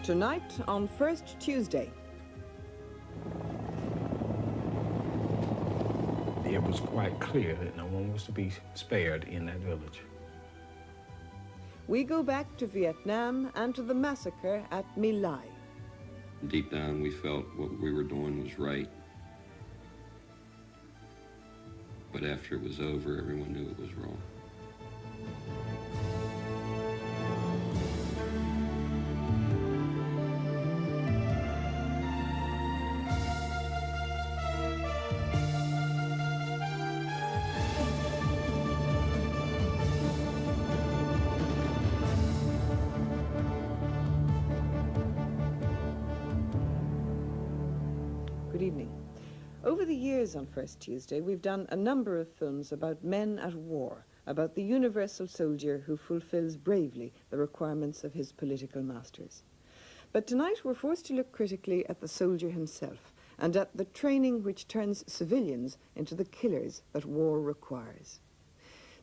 Tonight on First Tuesday. It was quite clear that no one was to be spared in that village. We go back to Vietnam and to the massacre at My Lai. Deep down, we felt what we were doing was right. But after it was over, everyone knew it was wrong. Good evening. Over the years on First Tuesday, we've done a number of films about men at war, about the universal soldier who fulfills bravely the requirements of his political masters. But tonight we're forced to look critically at the soldier himself and at the training which turns civilians into the killers that war requires.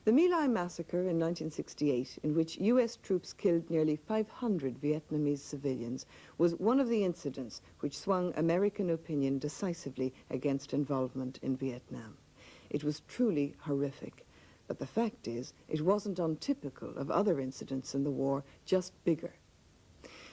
The My Lai massacre in 1968, in which US troops killed nearly 500 Vietnamese civilians, was one of the incidents which swung American opinion decisively against involvement in Vietnam. It was truly horrific, but the fact is, it wasn't untypical of other incidents in the war, just bigger.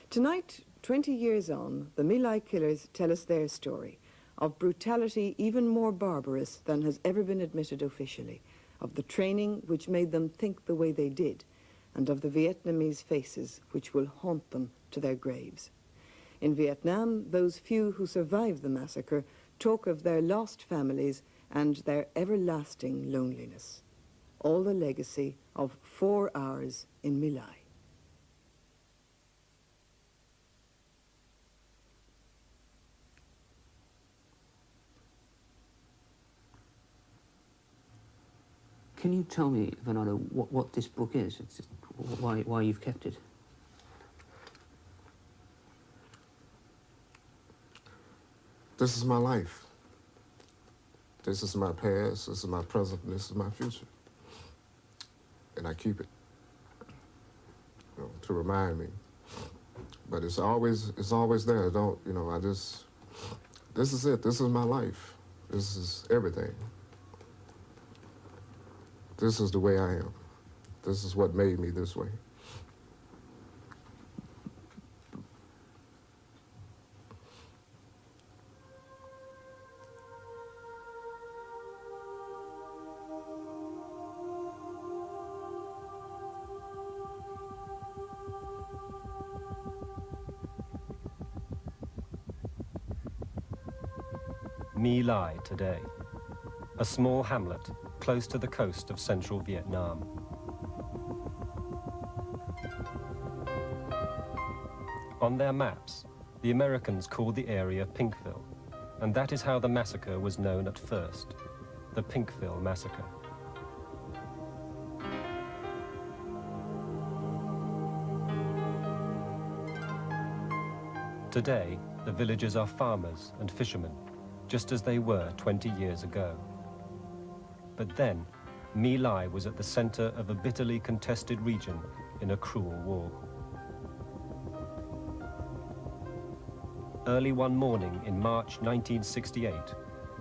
Tonight, 20 years on, the My Lai killers tell us their story, of brutality even more barbarous than has ever been admitted officially, of the training which made them think the way they did, and of the Vietnamese faces which will haunt them to their graves. In Vietnam, those few who survived the massacre talk of their lost families and their everlasting loneliness. All the legacy of 4 hours in My Lai. Can you tell me, Bernardo, what this book is? Why you've kept it? This is my life. This is my past, this is my present, and this is my future. And I keep it, to remind me. But it's always there. This is it. This is my life. This is everything. This is the way I am. This is what made me this way. My Lai today, a small hamlet close to the coast of central Vietnam. On their maps, the Americans called the area Pinkville, and that is how the massacre was known at first, the Pinkville Massacre. Today, the villagers are farmers and fishermen, just as they were 20 years ago. But then, My Lai was at the center of a bitterly contested region in a cruel war. Early one morning in March 1968,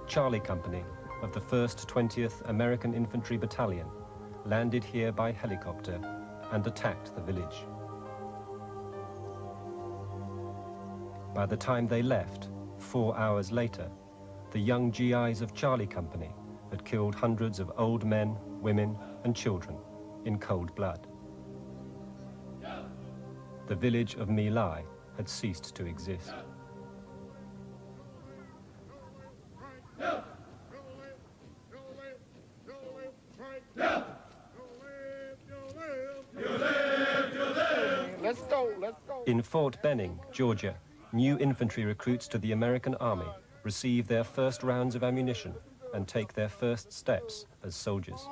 Charlie Company of the 1st 20th American Infantry Battalion landed here by helicopter and attacked the village. By the time they left, 4 hours later, the young GIs of Charlie Company had killed hundreds of old men, women, and children in cold blood. The village of My Lai had ceased to exist. Let's go. In Fort Benning, Georgia, new infantry recruits to the American Army receive their first rounds of ammunition and take their first steps as soldiers.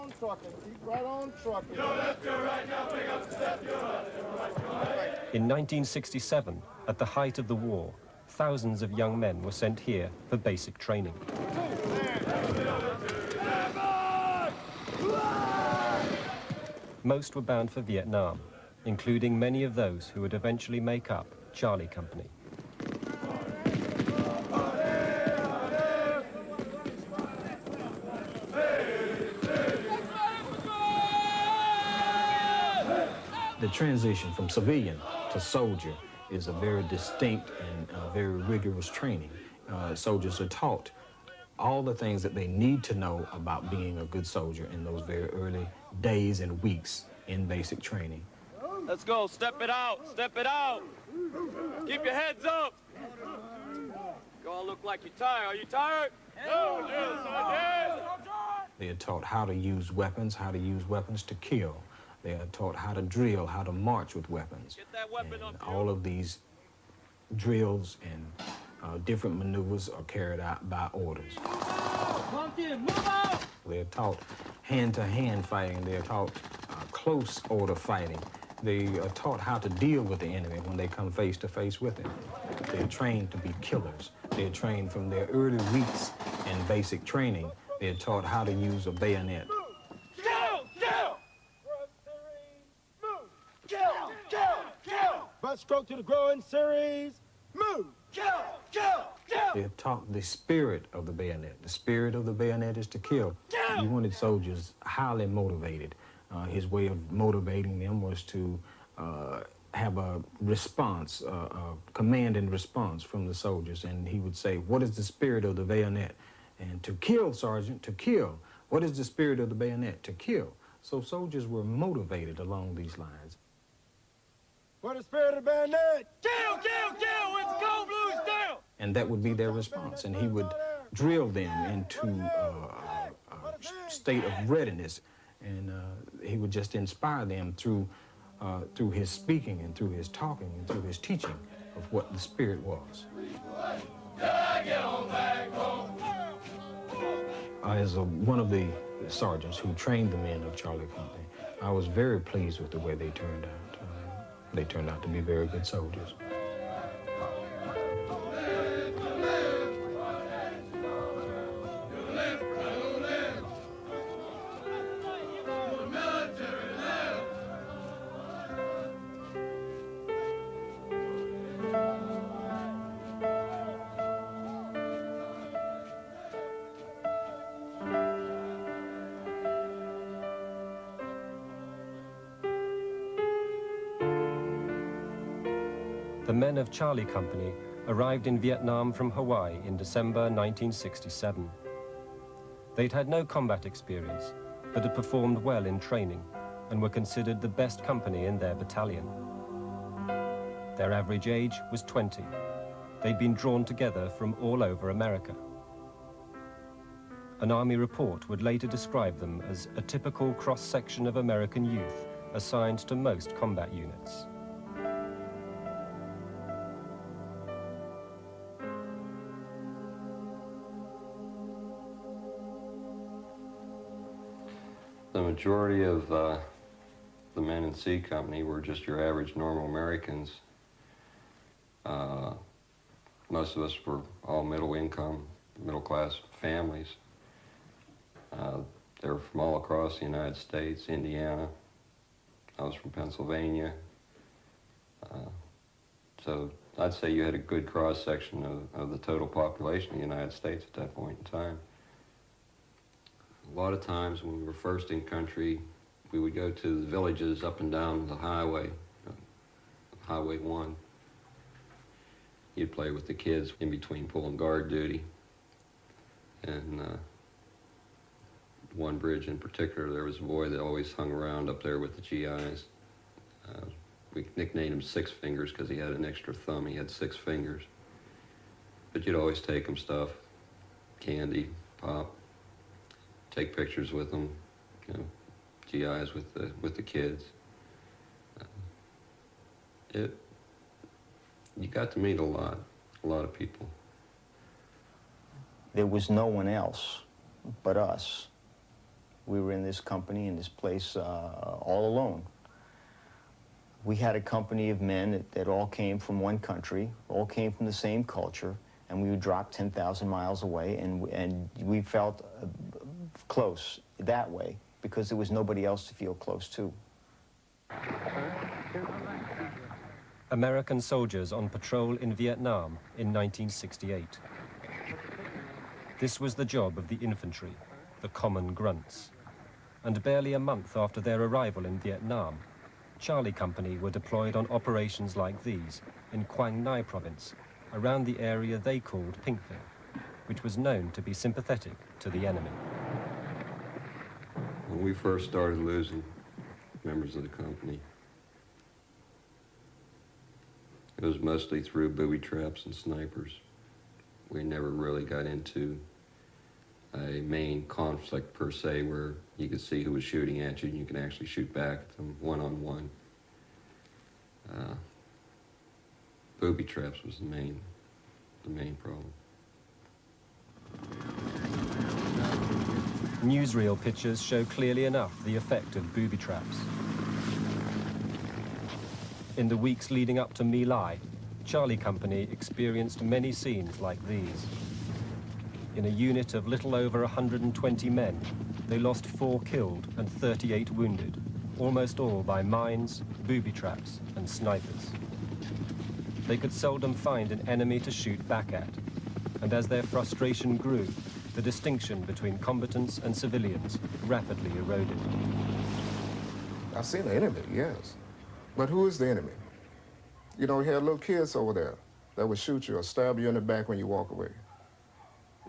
In 1967, at the height of the war, thousands of young men were sent here for basic training. Most were bound for Vietnam, including many of those who would eventually make up Charlie Company. The transition from civilian to soldier is a very distinct and very rigorous training. Soldiers are taught all the things that they need to know about being a good soldier in those very early days and weeks in basic training. Let's go, step it out, step it out. Keep your heads up. You all look like you're tired. Are you tired? No, yes, I did. They are taught how to use weapons to kill. They are taught how to drill, how to march with weapons. Get that weapon up, all of these drills and different maneuvers are carried out by orders. Move out! They are taught hand-to-hand fighting. They are taught close order fighting. They are taught how to deal with the enemy when they come face-to-face with him. They are trained to be killers. They are trained from their early weeks in basic training. They are taught how to use a bayonet. Butt stroke to the growing series. Move! Kill! Kill! Kill! They're taught the spirit of the bayonet. The spirit of the bayonet is to kill. Kill! You wanted soldiers highly motivated. His way of motivating them was to have a response, a command and response from the soldiers. And he would say, what is the spirit of the bayonet? And to kill, Sergeant, to kill. What is the spirit of the bayonet? To kill. So soldiers were motivated along these lines. What is the spirit of the bayonet? Kill, kill, kill! It's cold blues down! And that would be their response. And he would drill them into a state of readiness. And he would just inspire them through his speaking and through his talking and through his teaching of what the spirit was. As one of the sergeants who trained the men of Charlie Company, I was very pleased with the way they turned out. They turned out to be very good soldiers. The men of Charlie Company arrived in Vietnam from Hawaii in December 1967. They'd had no combat experience, but had performed well in training and were considered the best company in their battalion. Their average age was 20. They'd been drawn together from all over America. An Army report would later describe them as a typical cross-section of American youth assigned to most combat units. The majority of the men in C Company were just your average normal Americans. Most of us were all middle income, middle class families. They were from all across the United States, Indiana. I was from Pennsylvania. So I'd say you had a good cross-section of the total population of the United States at that point in time. A lot of times when we were first in country, we would go to the villages up and down the highway, Highway 1. You'd play with the kids in between pulling guard duty. And one bridge in particular, there was a boy that always hung around up there with the GIs. We nicknamed him Six Fingers because he had an extra thumb. He had 6 fingers. But you'd always take him stuff, candy, pop. Take pictures with them, you know, GIs with the kids. You got to meet a lot of people. There was no one else but us. We were in this company, in this place, all alone. We had a company of men that all came from one country, all came from the same culture, and we would drop 10,000 miles away, and we felt close that way because there was nobody else to feel close to. American soldiers on patrol in Vietnam in 1968. This was the job of the infantry, the common grunts. And barely a month after their arrival in Vietnam, Charlie Company were deployed on operations like these in Quang Ngai province, around the area they called Pinkville, which was known to be sympathetic to the enemy. When we first started losing members of the company, it was mostly through booby traps and snipers. We never really got into a main conflict per se where you could see who was shooting at you and you could actually shoot back at them one-on-one. Booby traps was the main problem. Newsreel pictures show clearly enough the effect of booby traps. In the weeks leading up to My Lai, Charlie Company experienced many scenes like these. In a unit of little over 120 men, they lost 4 killed and 38 wounded, almost all by mines, booby traps, and snipers. They could seldom find an enemy to shoot back at, and as their frustration grew, the distinction between combatants and civilians rapidly eroded. I've seen the enemy, yes. But who is the enemy? You know, we had little kids over there that would shoot you or stab you in the back when you walk away.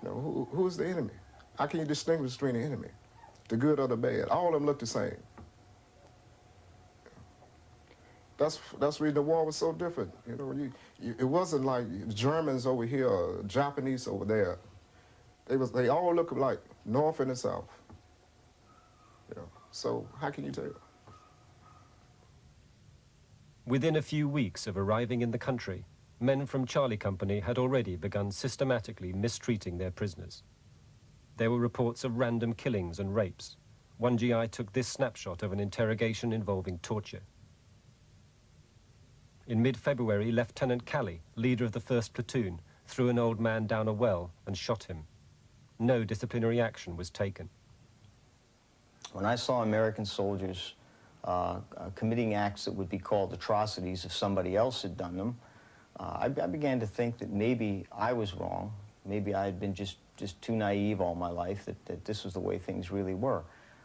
You know, who's the enemy? How can you distinguish between the enemy, the good or the bad? All of them look the same. That's the reason the war was so different. You know, it wasn't like the Germans over here or Japanese over there. They all look like North and the South. You know, so how can you tell? Within a few weeks of arriving in the country, men from Charlie Company had already begun systematically mistreating their prisoners. There were reports of random killings and rapes. One GI took this snapshot of an interrogation involving torture. In mid-February, Lieutenant Calley, leader of the 1st Platoon, threw an old man down a well and shot him. No disciplinary action was taken. When I saw American soldiers committing acts that would be called atrocities if somebody else had done them, I began to think that maybe I was wrong. Maybe I had been just too naive all my life, that this was the way things really were.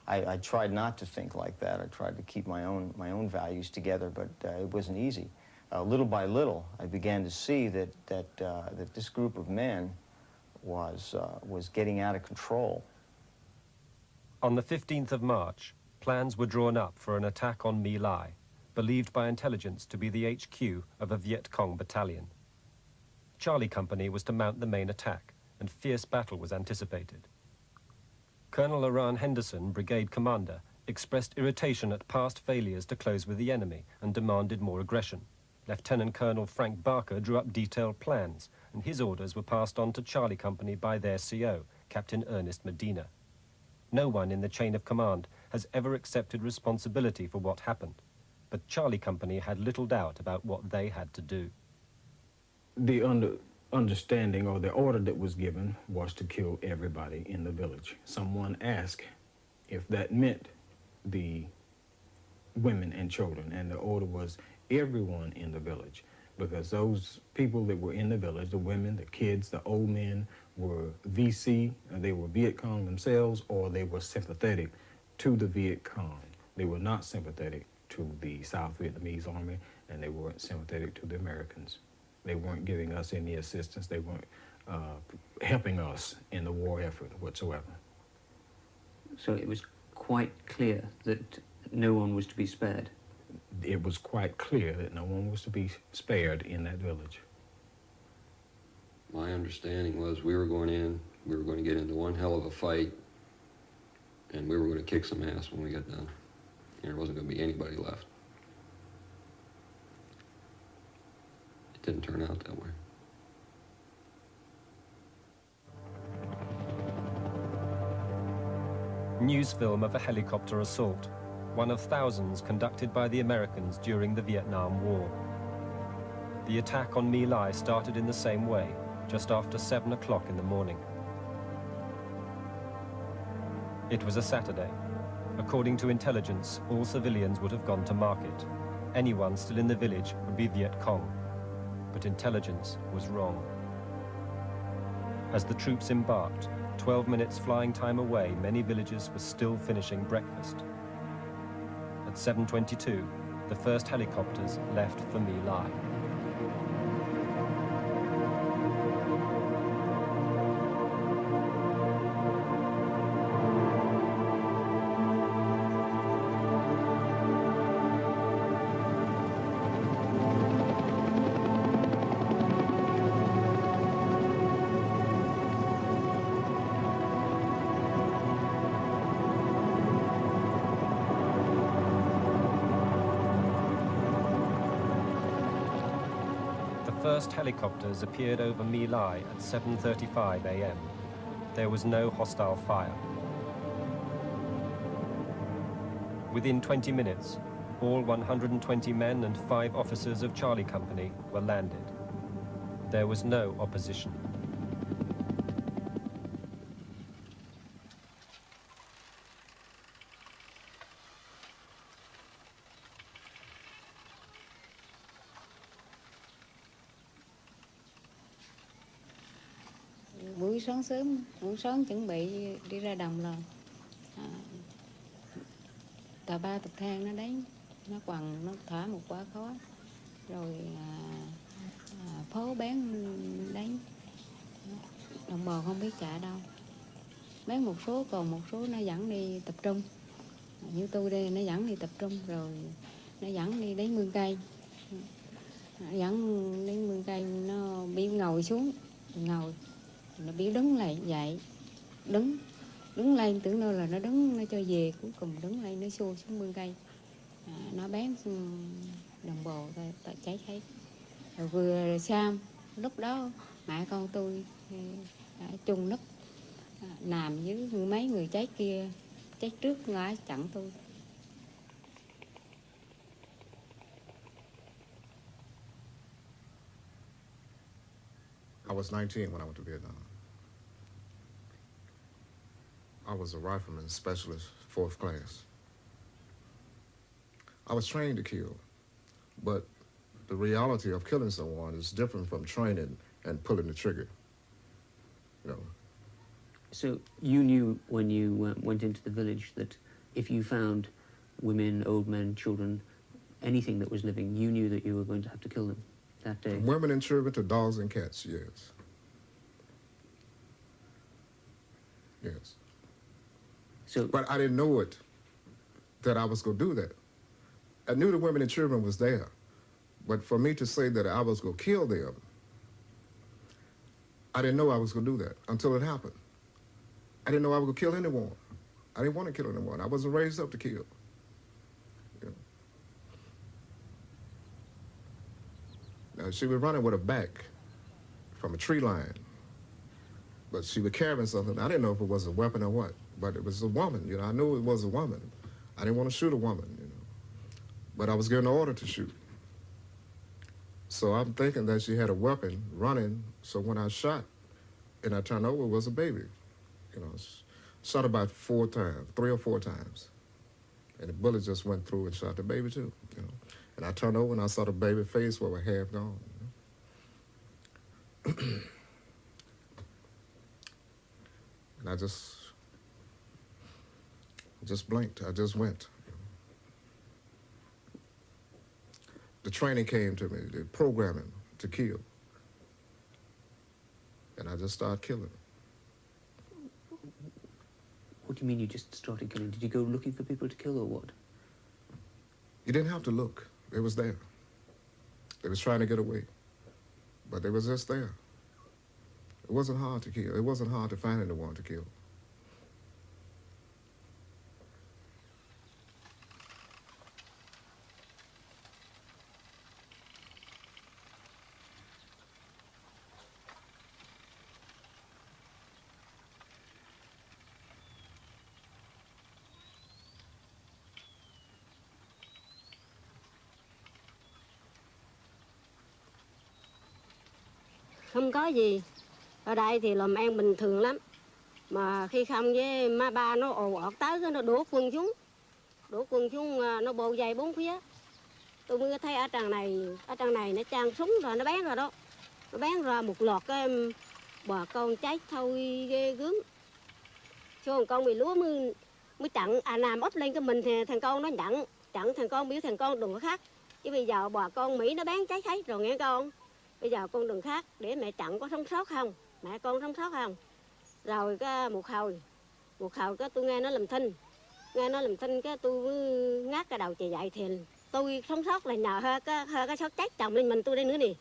I tried not to think like that. I tried to keep my own values together, but it wasn't easy. Little by little, I began to see that this group of men was getting out of control. On the 15th of March, plans were drawn up for an attack on My Lai, believed by intelligence to be the HQ of a Viet Cong battalion. Charlie Company was to mount the main attack, and fierce battle was anticipated. Colonel Aran Henderson, brigade commander, expressed irritation at past failures to close with the enemy and demanded more aggression. Lieutenant Colonel Frank Barker drew up detailed plans, and his orders were passed on to Charlie Company by their CO, Captain Ernest Medina. No one in the chain of command has ever accepted responsibility for what happened, but Charlie Company had little doubt about what they had to do. The understanding or the order that was given was to kill everybody in the village. Someone asked if that meant the women and children, and the order was everyone in the village, because those people that were in the village, the women, the kids, the old men, were VC, they were Viet Cong themselves, or they were sympathetic to the Viet Cong. They were not sympathetic to the South Vietnamese army, and they weren't sympathetic to the Americans. They weren't giving us any assistance. They weren't helping us in the war effort whatsoever. So it was quite clear that no one was to be spared? It was quite clear that no one was to be spared in that village. My understanding was we were going to get into one hell of a fight, and we were going to kick some ass when we got done. There wasn't going to be anybody left. It didn't turn out that way. News film of a helicopter assault, one of thousands conducted by the Americans during the Vietnam War. The attack on My Lai started in the same way, just after 7 o'clock in the morning. It was a Saturday. According to intelligence, all civilians would have gone to market. anyone still in the village would be Viet Cong, but intelligence was wrong. As the troops embarked, 12 minutes flying time away, many villagers were still finishing breakfast. At 7:22, the first helicopters left for My Lai. The first helicopters appeared over My Lai at 7:35 a.m. There was no hostile fire. Within 20 minutes, all 120 men and 5 officers of Charlie Company were landed. There was no opposition. Buổi sáng chuẩn bị đi ra đồng là tà ba tập thang nó đánh, nó quằn, nó thả một quả khói, rồi phố bán đánh, đồng bào không biết chạy đâu, bán một số, còn một số nó dẫn đi tập trung, như tôi đây nó dẫn đi tập trung, rồi nó dẫn đi đến mương cây, dẫn đến mương cây nó bị ngồi xuống, ngồi nó biết đứng lại dậy, đứng lên, tưởng đâu là nó đứng nó cho về, cuối cùng đứng lên nó xô xuống mương cây, nó bén đồng bào ta cháy hết. Rồi vừa xong lúc đó mẹ con tôi chung núp nằm với mấy người cháy kia, cháy trước ngã chặn tôi. I was 19 when I went to Vietnam. I was a rifleman specialist, 4th class. I was trained to kill, but the reality of killing someone is different from training and pulling the trigger. You know. So you knew when you went into the village that if you found women, old men, children, anything that was living, you knew that you were going to have to kill them that day? From women and children to dogs and cats, yes. Yes. So, but I didn't know it, that I was going to do that. I knew the women and children was there, but for me to say that I was going to kill them, I didn't know I was going to do that until it happened. I didn't know I was going to kill anyone. I didn't want to kill anyone. I wasn't raised up to kill. You know. Now, she was running with her back from a tree line, but she was carrying something. I didn't know if it was a weapon or what, but it was a woman. You know, I knew it was a woman. I didn't want to shoot a woman, you know, but I was given an order to shoot. So I'm thinking that she had a weapon running, so when I shot and I turned over, it was a baby. You know, shot about 4 times, 3 or 4 times. And the bullet just went through and shot the baby too, you know. And I turned over and I saw the baby face where it was half gone. You know? And I just blinked, I just went. The training came to me, the programming to kill. And I just started killing. What do you mean you just started killing? Did you go looking for people to kill or what? You didn't have to look. It was there. They was trying to get away. But they was just there. It wasn't hard to kill. It wasn't hard to find anyone to kill. Không có gì. Ở đây thì làm ăn bình thường lắm. Mà khi không với má ba nó ồ ọt tới, nó đổ quân xuống. Đổ quân xuống, nó bồ dày 4 phía. tôi mới thấy ở tràng này nó trang súng rồi, nó bắn rồi đó. Nó bắn ra một loạt cái bà con chết thôi ghê gớm. Số con bị lúa mới chặn, làm ấp lên cái mình thì thằng con nó chặn thằng con, biểu thằng con đừng có khác. Chứ bây giờ bà con Mỹ nó bán cháy hết rồi nghe con. Bây giờ con đừng khác để mẹ chặn có sống sót không, mẹ con sống sót không. Rồi cái một hồi cái tôi nghe nó làm thinh cái tôi mới ngát cái đầu chạy dậy thì tôi sống sót là nhờ hơi cái sót chết chồng lên mình tôi đây nữa nè.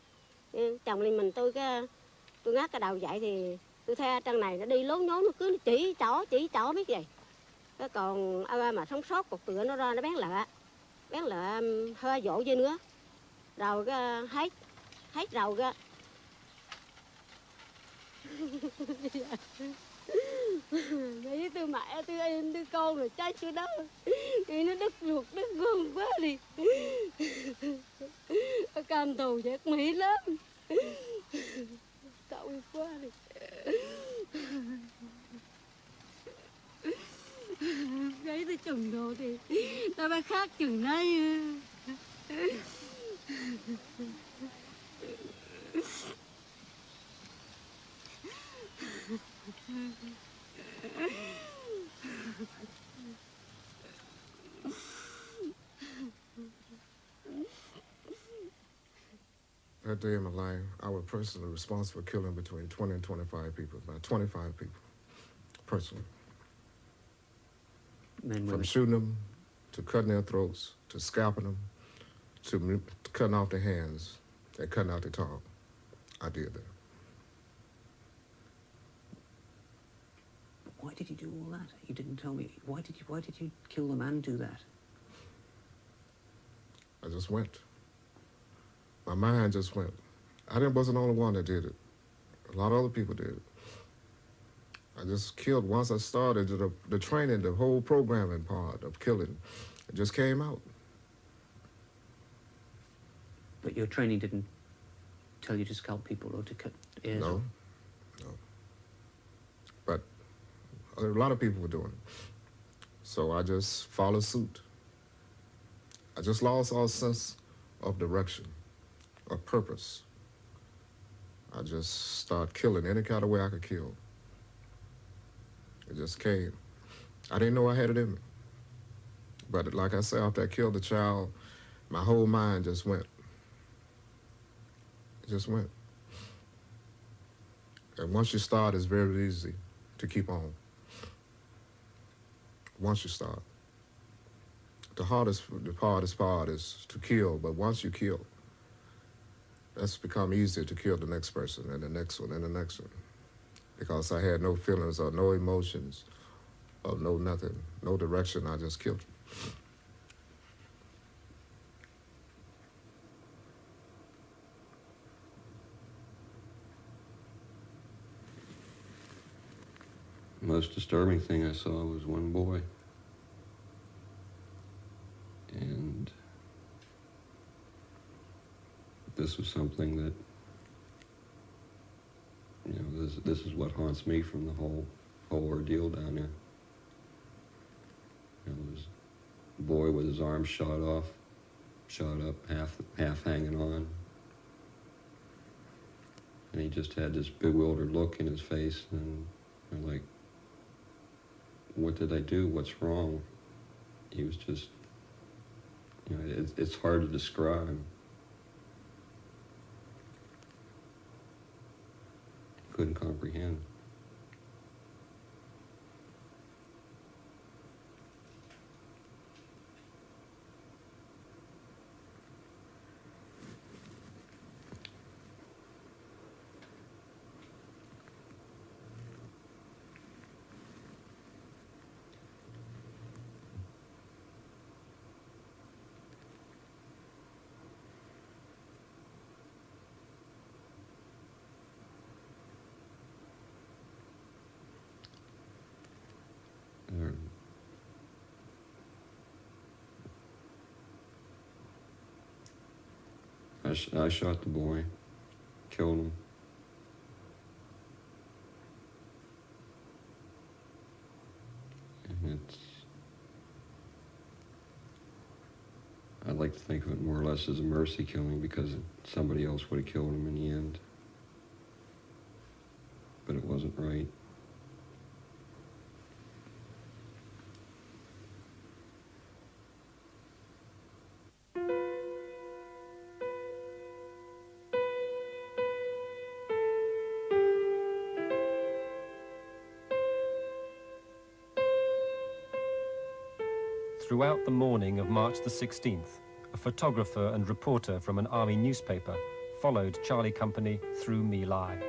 Chồng lên mình tôi ngát cái đầu dậy thì tôi thấy trăng này nó đi lố nhố, nó cứ chỉ trỏ biết vậy. Cái còn mà sống sót cột tựa nó ra nó bán lợ hơi dỗ với nữa. Rồi cái hết rồi cái nghĩ tôi mẹ tôi em tôi con rồi chết tôi đó, nghĩ nó đứt ruột đứt gân quá đi. Cam tù giặc Mỹ lắm, tội quá đi. Thấy tôi chừng đồ thì tao phải khác chừng đấy. That day in my life, I was personally responsible for killing between 20 and 25 people, about 25 people, personally. Men, From shooting them, to cutting their throats, to scalping them, to cutting off their hands, and cutting out their tongue. I did that. Why did you do all that? You didn't tell me. Why did you kill them and do that? I just went. My mind just went. I wasn't the only one that did it. A lot of other people did it. I just killed once I started the training, the whole programming part of killing. It just came out. But your training didn't tell you to scalp people or to cut ears? No. But a lot of people were doing it. So I just followed suit. I just lost all sense of direction, of purpose. I just started killing any kind of way I could kill. It just came. I didn't know I had it in me. But like I said, after I killed the child, my whole mind just went. It just went. And once you start, it's very easy to keep on. Once you start. The hardest part is to kill, but once you kill, that's become easier to kill the next person and the next one and the next one. Because I had no feelings or no emotions or no nothing, no direction, I just killed them. The most disturbing thing I saw was one boy. And this was something that, you know, this is what haunts me from the whole ordeal down there. You know, there's a boy with his arms shot up, half hanging on. And he just had this bewildered look in his face, and I'm like, what did I do? What's wrong? He was just, you know, it's hard to describe. Couldn't comprehend. I shot the boy, killed him. And I'd like like to think of it more or less as a mercy killing because somebody else would have killed him in the end. But it wasn't right. Throughout the morning of March the 16th, a photographer and reporter from an army newspaper followed Charlie Company through My Lai.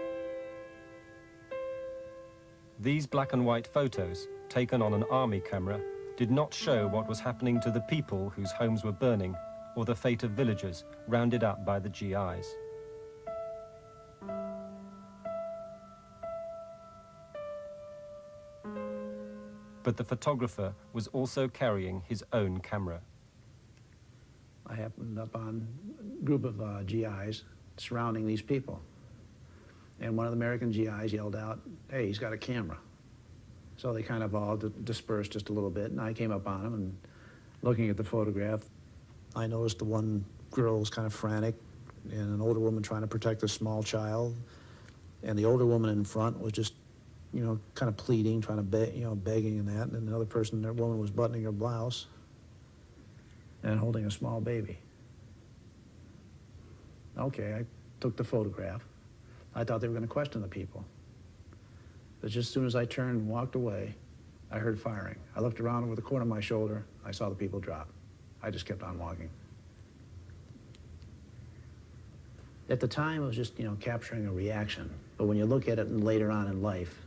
These black and white photos, taken on an army camera, did not show what was happening to the people whose homes were burning or the fate of villagers rounded up by the GIs. But the photographer was also carrying his own camera. I happened up on a group of GIs surrounding these people. And one of the American GIs yelled out, "Hey, he's got a camera." So they kind of all dispersed just a little bit, and I came up on them, and looking at the photograph, I noticed the one girl was kind of frantic, and an older woman trying to protect a small child, and the older woman in front was just, you know, kind of pleading, trying to beg, you know, begging and that, and another person, that woman was buttoning her blouse and holding a small baby. Okay, I took the photograph. I thought they were going to question the people. But just as soon as I turned and walked away, I heard firing. I looked around over the corner of my shoulder. I saw the people drop. I just kept on walking. At the time, it was just, you know, capturing a reaction. But when you look at it later on in life,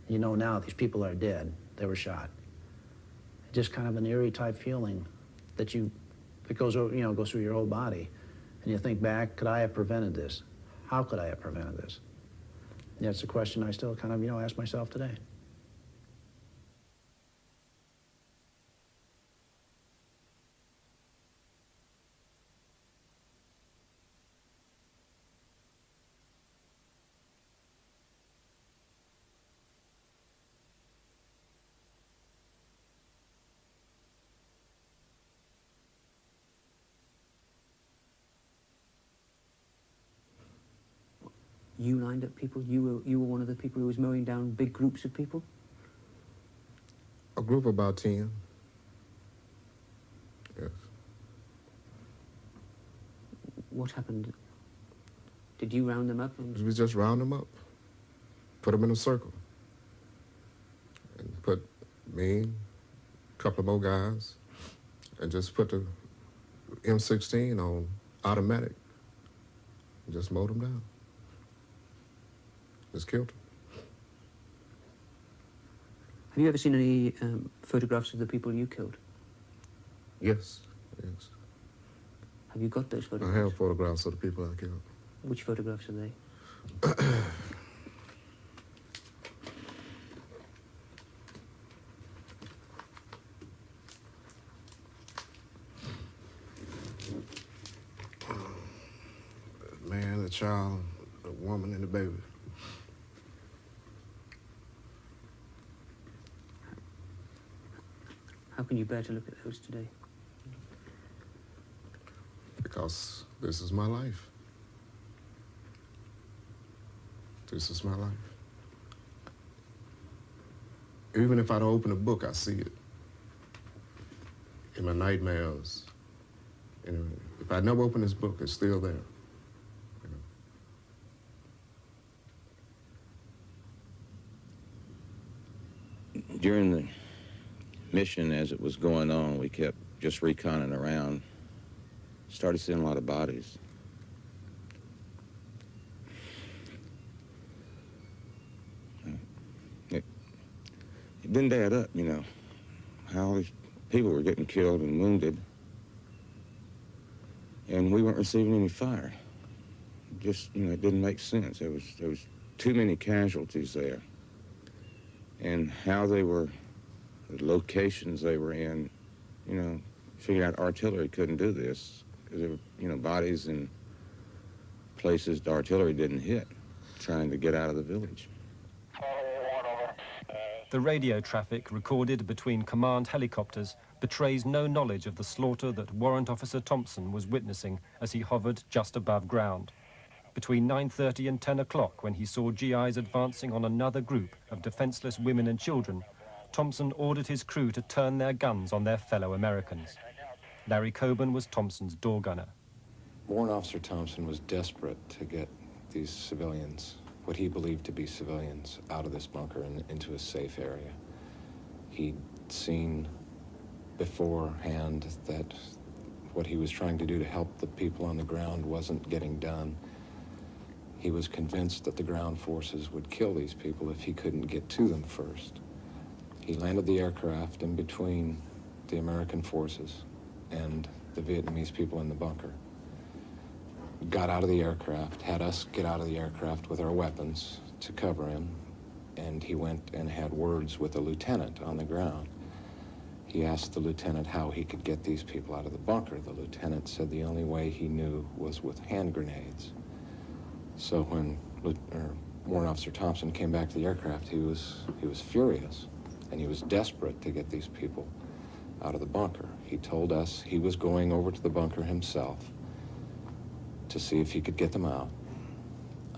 you know now these people are dead. They were shot. Just kind of an eerie type feeling that goes over, you know, goes through your whole body. And you think back, could I have prevented this? How could I have prevented this? Yeah, it's a question I still kind of, you know, ask myself today. You lined up people? You were one of the people who was mowing down big groups of people? A group of about 10. Yes. What happened? Did you round them up? We just round them up, put them in a circle, and put me, a couple of more guys, and just put the M16 on automatic, and just mowed them down. Just killed them. Have you ever seen any photographs of the people you killed? Yes, yes. Have you got those photographs? I have photographs of the people I killed. Which photographs are they? The man, the child, the woman, and the baby. How can you bear to look at those today? Because this is my life. This is my life. Even if I don't open a book, I see it. In my nightmares. And if I never open this book, it's still there. You know. During the mission as it was going on, we kept just reconning around. Started seeing a lot of bodies. It didn't add up, you know, how all these people were getting killed and wounded, and we weren't receiving any fire. Just, you know, it didn't make sense. There was too many casualties there, and how they were, the locations they were in, you know, figured out artillery couldn't do this because there were, you know, bodies in places the artillery didn't hit, trying to get out of the village. The radio traffic recorded between command helicopters betrays no knowledge of the slaughter that Warrant Officer Thompson was witnessing as he hovered just above ground. Between 9:30 and 10 o'clock, when he saw GIs advancing on another group of defenseless women and children, Thompson ordered his crew to turn their guns on their fellow Americans. Larry Coburn was Thompson's door gunner. Warrant Officer Thompson was desperate to get these civilians, what he believed to be civilians, out of this bunker and into a safe area. He'd seen beforehand that what he was trying to do to help the people on the ground wasn't getting done. He was convinced that the ground forces would kill these people if he couldn't get to them first. He landed the aircraft in between the American forces and the Vietnamese people in the bunker. Got out of the aircraft, had us get out of the aircraft with our weapons to cover him, and he went and had words with a lieutenant on the ground. He asked the lieutenant how he could get these people out of the bunker. The lieutenant said the only way he knew was with hand grenades. So when Warrant Officer Thompson came back to the aircraft, he was furious, and he was desperate to get these people out of the bunker. He told us he was going over to the bunker himself to see if he could get them out.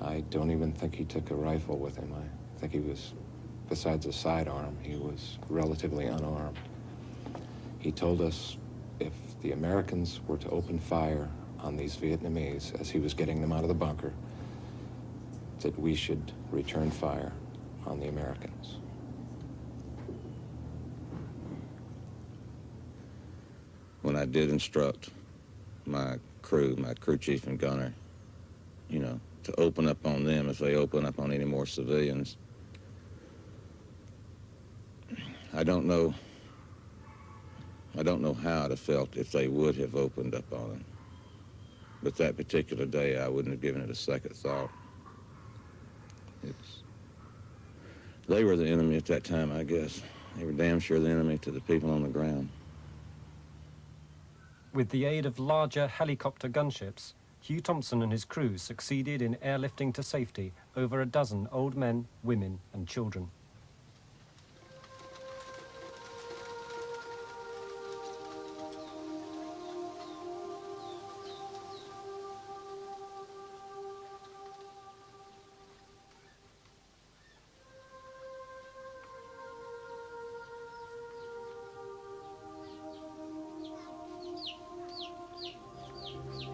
I don't even think he took a rifle with him. I think he was, besides a sidearm, he was relatively unarmed. He told us if the Americans were to open fire on these Vietnamese as he was getting them out of the bunker, that we should return fire on the Americans. When I did instruct my crew chief and gunner, you know, to open up on them if they open up on any more civilians, I don't know how I'd have felt if they would have opened up on them. But that particular day, I wouldn't have given it a second thought. They were the enemy at that time, I guess. They were damn sure the enemy to the people on the ground. With the aid of larger helicopter gunships, Hugh Thompson and his crew succeeded in airlifting to safety over a dozen old men, women, and children.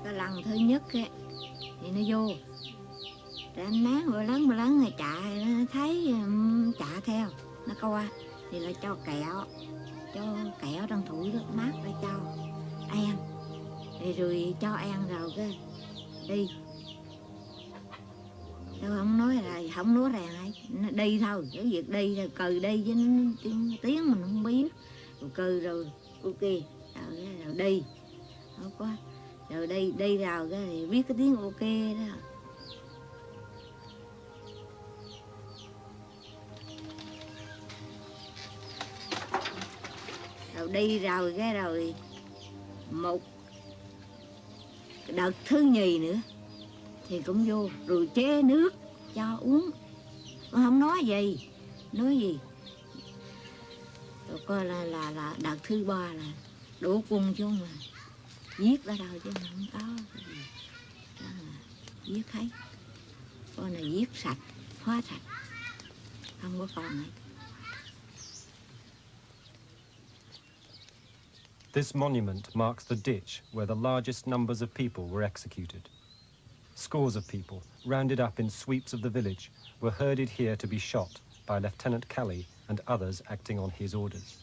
Cái lần thứ nhất ấy, thì nó vô rồi anh máng vừa lớn rồi chạy, nó thấy chạy theo, nó coi thì là cho kẹo trong thủi nước mát để cho ăn, rồi cho ăn rồi cái đi. Tôi không nói rằng ấy, nó đi thôi, cái việc đi rồi cừ đi chứ tiếng mình không biết, rồi cừ rồi ok rồi đi, không có. Rồi đi rồi cái thì biết cái tiếng ok đó. Rồi đi rồi cái rồi một đợt thứ nhì nữa thì cũng vô rồi chế nước cho uống. Nó không nói gì. Rồi coi là đợt thứ ba là đổ quân xuống mà. Giết ở đâu chứ mà không có gì. Đó là giết thấy. Con này giết sạch, hóa sạch. Không có còn này. This monument marks the ditch where the largest numbers of people were executed. Scores of people, rounded up in sweeps of the village, were herded here to be shot by Lieutenant Calley and others acting on his orders.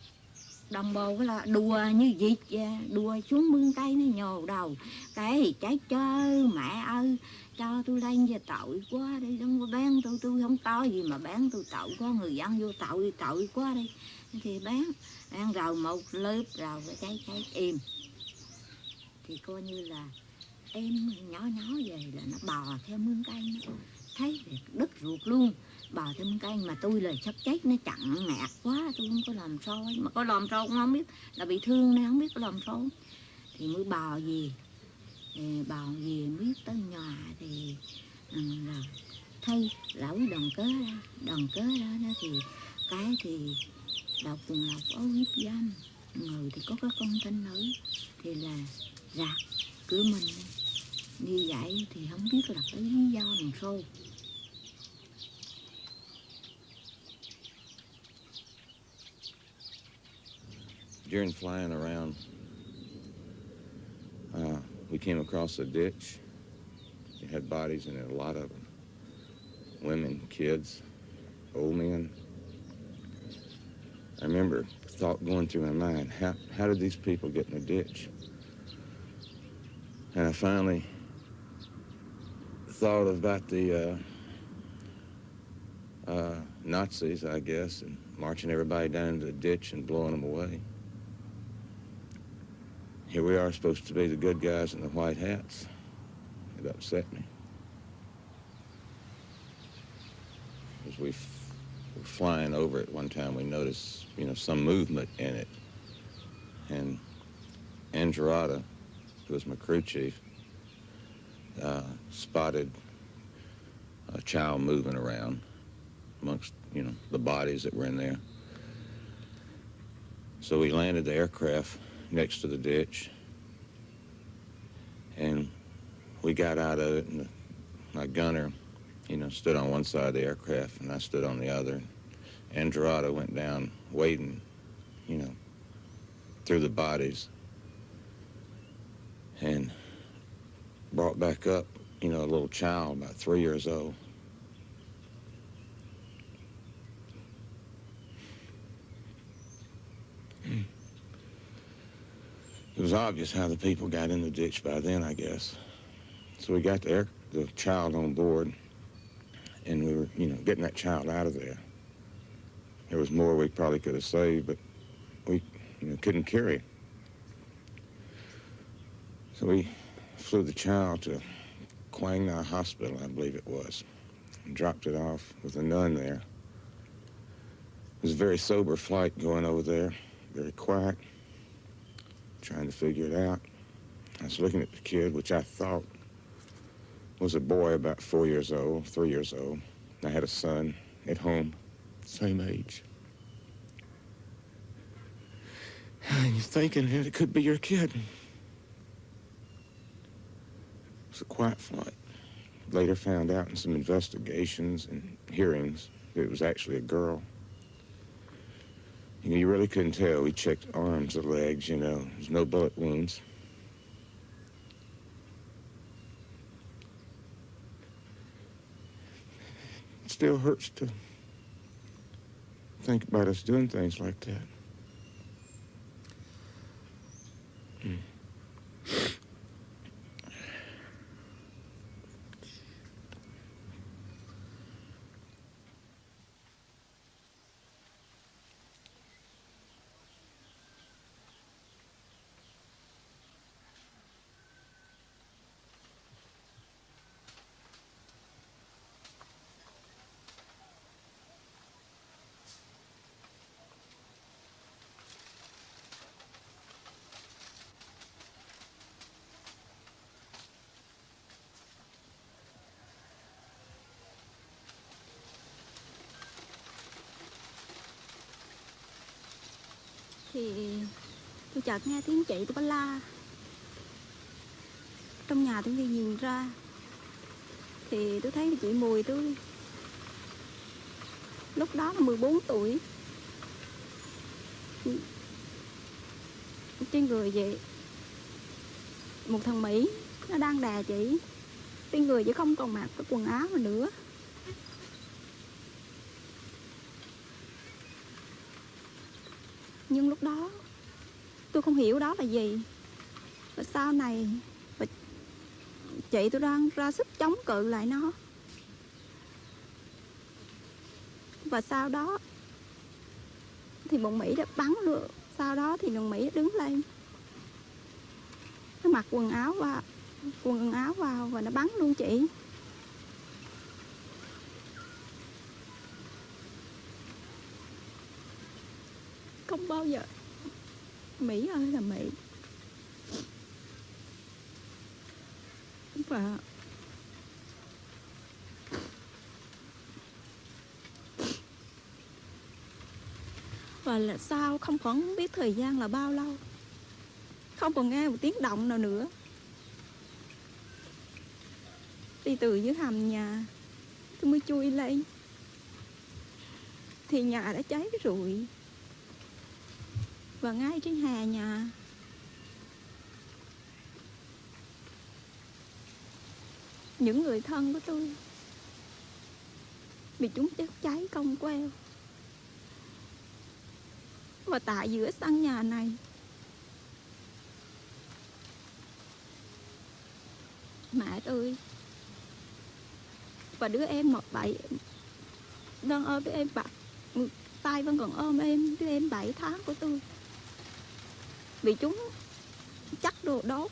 Đồng bào cái là đùa như vịt vậy, đùa xuống mương cây nó nhồ đầu. Cái thì cháy chơi, mẹ ơi, cho tôi lên về tội quá đi, không có bán tôi không có gì mà bán tôi tội quá, người dân vô tội quá đi. Thì bán rồi một lớp rồi cái cháy im. Thì coi như là em nhỏ về là nó bò theo mương cây, nó thấy đứt ruột luôn. Bò theo mương cây mà tôi là sắp chết, nó chặn ngạt quá, tôi không có làm sao ấy. Mà có làm sao cũng không biết, là bị thương nên không biết có làm sao. Thì mới bò về biết tới nhà thì là thấy lão đoàn kế đó thì cái thì độc tuần lộc ấu hiếp dâm, người thì có cái con thanh nữ thì là giặc cửa mình. Như vậy thì không biết là cái lý do làm sao. During flying around, we came across a ditch. It had bodies in it, a lot of them. Women, kids, old men. I remember thought going through my mind, how did these people get in the ditch? And I finally thought about the Nazis, I guess, and marching everybody down into the ditch and blowing them away. Here we are supposed to be the good guys in the white hats. It upset me. As we were flying over it one time, we noticed, some movement in it. And Andretta, who was my crew chief, spotted a child moving around amongst, the bodies that were in there. So we landed the aircraft next to the ditch, and we got out of it, and my gunner, stood on one side of the aircraft, and I stood on the other. Andretta went down wading, through the bodies, and brought back up, a little child about 3 years old. It was obvious how the people got in the ditch by then, I guess. So we got the child on board, and we were, getting that child out of there. There was more we probably could have saved, but we, couldn't carry it. So we flew the child to Quang Ngai Hospital, I believe it was, and dropped it off with a nun there. It was a very sober flight going over there, very quiet, trying to figure it out. I was looking at the kid, which I thought was a boy about 4 years old, 3 years old. I had a son at home, same age. And you're thinking that it could be your kid. It was a quiet flight. Later found out in some investigations and hearings that it was actually a girl. You really couldn't tell. We checked arms and legs, There's no bullet wounds. It still hurts to think about us doing things like that. Thì tôi chợt nghe tiếng chị tôi la. Trong nhà tôi đi nhìn ra thì tôi thấy chị Mùi tôi lúc đó là 14 tuổi. Trên người vậy một thằng Mỹ nó đang đè chị. Trên người chị không còn mặc cái quần áo nữa. Nhưng lúc đó tôi không hiểu đó là gì. Và sau này chị tôi đang ra sức chống cự lại nó. Và sau đó thì bọn Mỹ đã bắn luôn. Sau đó thì bọn Mỹ đứng lên, nó mặc quần áo vào và nó bắn luôn chị. Không bao giờ. Mỹ ơi là Mỹ. Và Và là sau không còn biết thời gian là bao lâu. Không còn nghe một tiếng động nào nữa. Đi từ dưới hầm nhà tôi mới chui lên. Thì nhà đã cháy rụi. Và ngay trên hè nhà những người thân của tôi bị chúng cháy cong queo. Và tại giữa sân nhà này, mẹ tôi và đứa em 7 đang ôm đứa em tay vẫn còn ôm em, đứa em 7 tháng của tôi, vì chúng chắc đồ đốt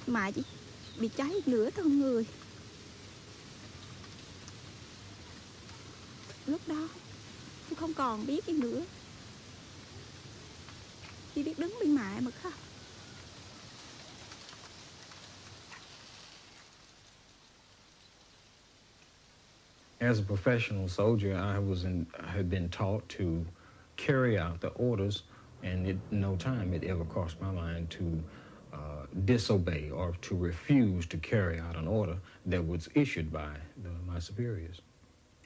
mà chỉ bị cháy nửa thân người. Lúc đó tôi không còn biết gì nữa, chỉ biết đứng bên mẹ mà khóc. As a professional soldier, had been taught to carry out the orders, and in no time it ever crossed my mind to disobey or to refuse to carry out an order that was issued by my superiors.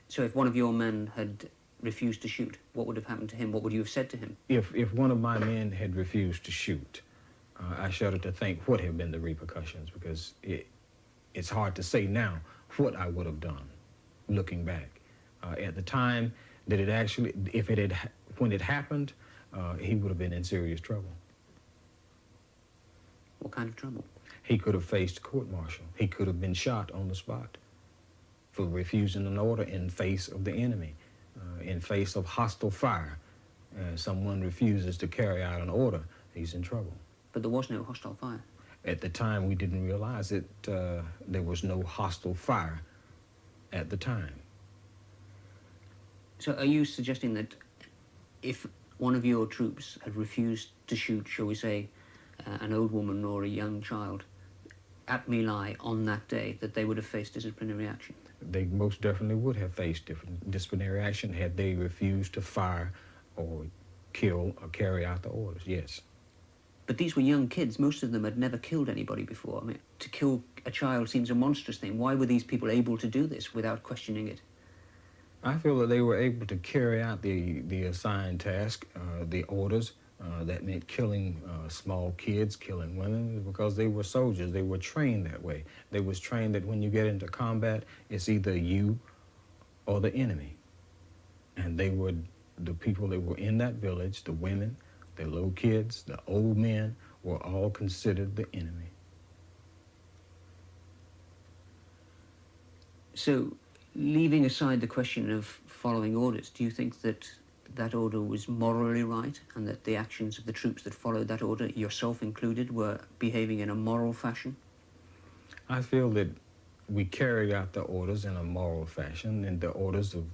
So if one of your men had refused to shoot, what would have happened to him? What would you have said to him? If one of my men had refused to shoot, I shudder to think what have been the repercussions, because it's hard to say now what I would have done. Looking back, at the time that it actually, when it happened, he would have been in serious trouble. What kind of trouble? He could have faced court-martial. He could have been shot on the spot for refusing an order in face of the enemy, in face of hostile fire. Someone refuses to carry out an order, he's in trouble. But there was no hostile fire. At the time, we didn't realize that there was no hostile fire at the time. So are you suggesting that if one of your troops had refused to shoot, shall we say, an old woman or a young child at My Lai on that day, that they would have faced disciplinary action? They most definitely would have faced disciplinary action had they refused to fire or kill or carry out the orders, yes. But these were young kids. Most of them had never killed anybody before. I mean, to kill a child seems a monstrous thing. Why were these people able to do this without questioning it? I feel that they were able to carry out the assigned task, the orders. That meant killing small kids, killing women, because they were soldiers. They were trained that way. They was trained that when you get into combat, it's either you or the enemy. And they were the people that were in that village, the women, the little kids, the old men, were all considered the enemy. So, leaving aside the question of following orders, do you think that that order was morally right and that the actions of the troops that followed that order, yourself included, were behaving in a moral fashion? I feel that we carried out the orders in a moral fashion, and the orders of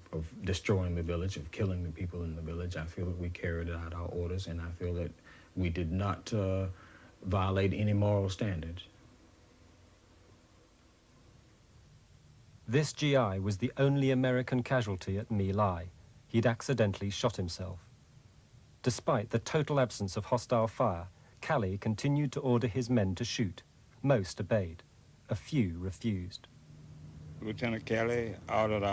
destroying the village, of killing the people in the village. I feel that we carried out our orders, and I feel that we did not violate any moral standards. This GI was the only American casualty at My Lai. He'd accidentally shot himself. Despite the total absence of hostile fire, Calley continued to order his men to shoot. Most obeyed. A few refused. Lieutenant Calley ordered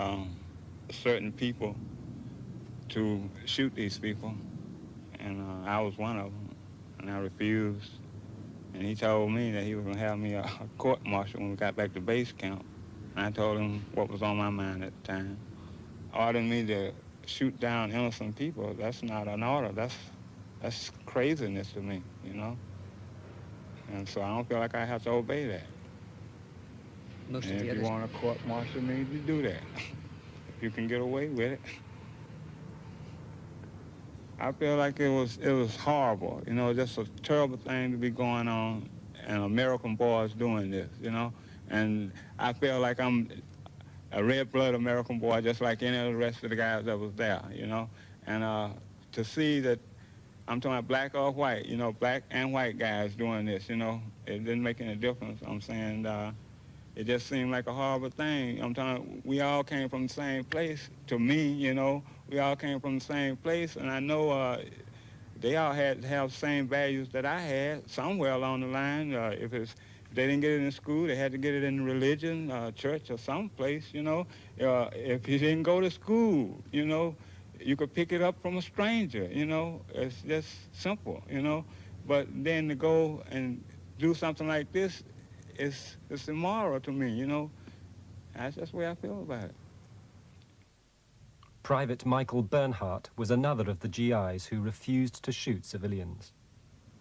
certain people to shoot these people, and I was one of them, and I refused. And he told me that he was going to have me a court-martial when we got back to base camp. And I told him what was on my mind at the time. Ordering me to shoot down innocent people, that's not an order. That's craziness to me, you know? And so I don't feel like I have to obey that. Most and of the if you others... want to court-martial me, you do that. If you can get away with it. I feel like it was horrible, you know, just a terrible thing to be going on, and American boys doing this, you know? And I feel like I'm a red-blooded American boy, just like any of the rest of the guys that was there, you know? And to see that, I'm talking about black or white, you know, black and white guys doing this, you know? It didn't make any difference. I'm saying it just seemed like a horrible thing. I'm talking, we all came from the same place. To me, you know, We all came from the same place, and I know they all had to have the same values that I had somewhere along the line. If they didn't get it in school, they had to get it in religion, church, or someplace, you know. If you didn't go to school, you know, you could pick it up from a stranger, you know. It's just simple, you know. But then to go and do something like this, it's immoral to me, you know. That's just the way I feel about it. Private Michael Bernhardt was another of the GIs who refused to shoot civilians.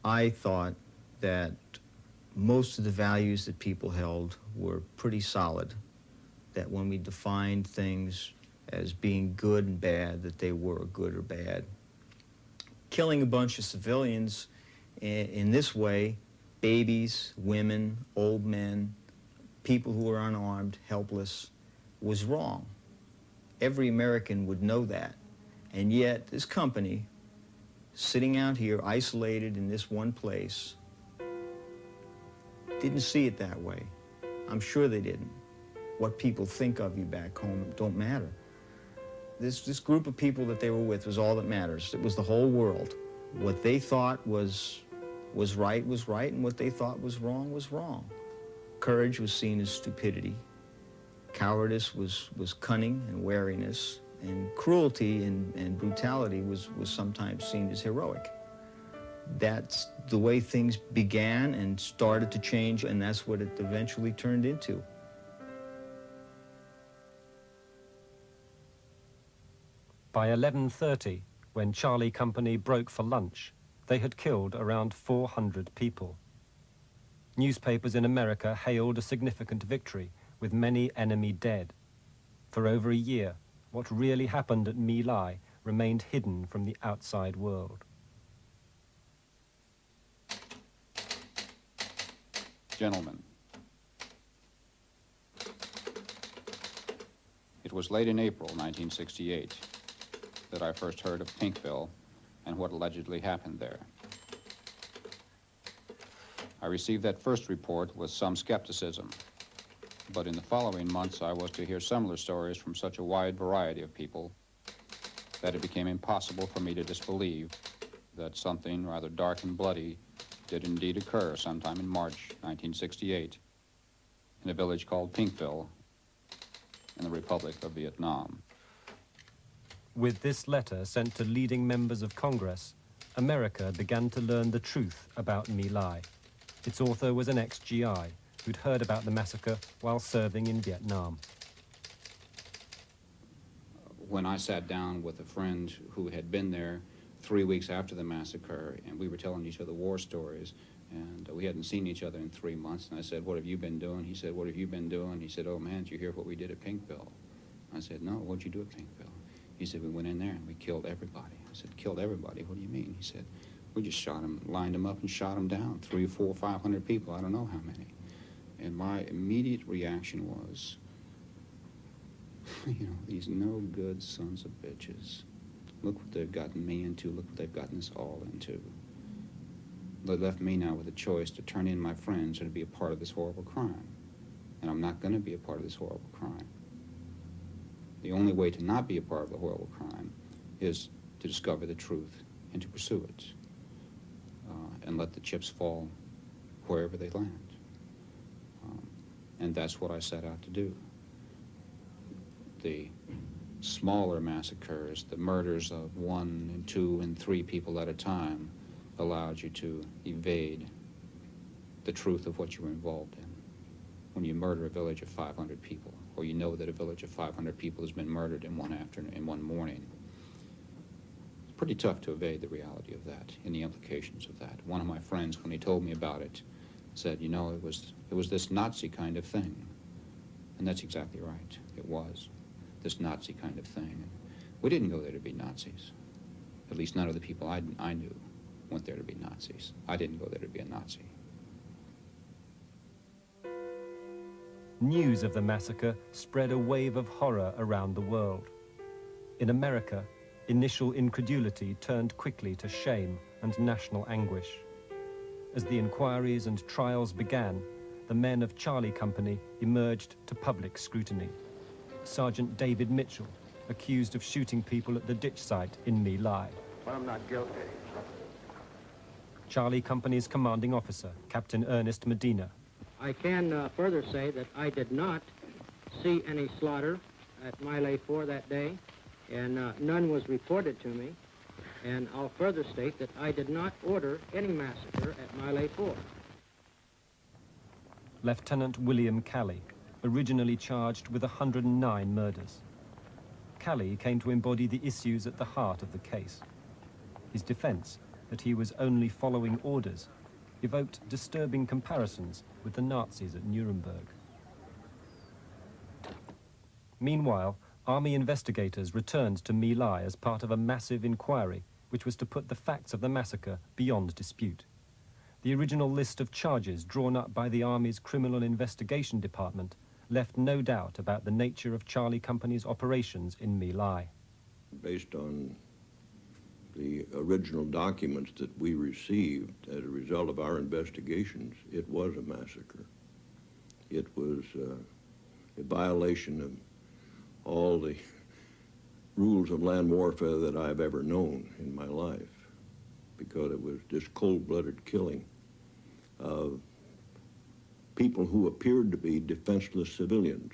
I thought that most of the values that people held were pretty solid, that when we defined things as being good and bad, that they were good or bad. Killing a bunch of civilians in this way, babies, women, old men, people who were unarmed, helpless, was wrong. Every American would know that. And yet, this company, sitting out here, isolated in this one place, didn't see it that way. I'm sure they didn't. What people think of you back home don't matter. This group of people that they were with was all that matters. It was the whole world. What they thought was right, and what they thought was wrong. Courage was seen as stupidity. Cowardice was cunning and wariness, and cruelty and brutality was sometimes seen as heroic. That's the way things began and started to change, and that's what it eventually turned into. By 11:30, when Charlie Company broke for lunch, they had killed around 400 people. Newspapers in America hailed a significant victory, with many enemy dead. For over a year, what really happened at My Lai remained hidden from the outside world. Gentlemen, it was late in April 1968 that I first heard of Pinkville and what allegedly happened there. I received that first report with some skepticism, but in the following months I was to hear similar stories from such a wide variety of people that it became impossible for me to disbelieve that something rather dark and bloody did indeed occur sometime in March 1968 in a village called Pinkville in the Republic of Vietnam. With this letter sent to leading members of Congress, America began to learn the truth about My Lai. Its author was an ex-GI who'd heard about the massacre while serving in Vietnam. When I sat down with a friend who had been there 3 weeks after the massacre, and we were telling each other war stories, and we hadn't seen each other in 3 months, and I said, "What have you been doing?" He said, "What have you been doing?" He said, "Oh man, did you hear what we did at Pinkville?" I said, "No, what'd you do at Pinkville?" He said, "We went in there and we killed everybody." I said, "Killed everybody? What do you mean?" He said, "We just shot them, lined them up and shot them down. 300, 400, 500 people, I don't know how many." And my immediate reaction was, you know, these no good sons of bitches. Look what they've gotten me into, look what they've gotten us all into. They left me now with a choice to turn in my friends or to be a part of this horrible crime. And I'm not going to be a part of this horrible crime. The only way to not be a part of the horrible crime is to discover the truth and to pursue it. And let the chips fall wherever they land. And that's what I set out to do. The smaller massacres, the murders of 1 and 2 and 3 people at a time, allowed you to evade the truth of what you were involved in. When you murder a village of 500 people, or you know that a village of 500 people has been murdered in one afternoon, in one morning, it's pretty tough to evade the reality of that and the implications of that. One of my friends, when he told me about it, said, "You know, it was this Nazi kind of thing." And that's exactly right. It was this Nazi kind of thing. We didn't go there to be Nazis. At least none of the people I knew went there to be Nazis. I didn't go there to be a Nazi. News of the massacre spread a wave of horror around the world. In America, initial incredulity turned quickly to shame and national anguish. As the inquiries and trials began, the men of Charlie Company emerged to public scrutiny. Sergeant David Mitchell, accused of shooting people at the ditch site in My Lai. But I'm not guilty. Charlie Company's commanding officer, Captain Ernest Medina. I can further say that I did not see any slaughter at My Lai 4 that day, and none was reported to me. And I'll further state that I did not order any massacre at My Lai 4. Lieutenant William Calley, originally charged with 109 murders. Calley came to embody the issues at the heart of the case. His defense, that he was only following orders, evoked disturbing comparisons with the Nazis at Nuremberg. Meanwhile, army investigators returned to My Lai as part of a massive inquiry which was to put the facts of the massacre beyond dispute. The original list of charges drawn up by the Army's Criminal Investigation Department left no doubt about the nature of Charlie Company's operations in My Lai. Based on the original documents that we received as a result of our investigations, it was a massacre. It was a violation of all the rules of land warfare that I've ever known in my life, because it was just cold-blooded killing of people who appeared to be defenseless civilians.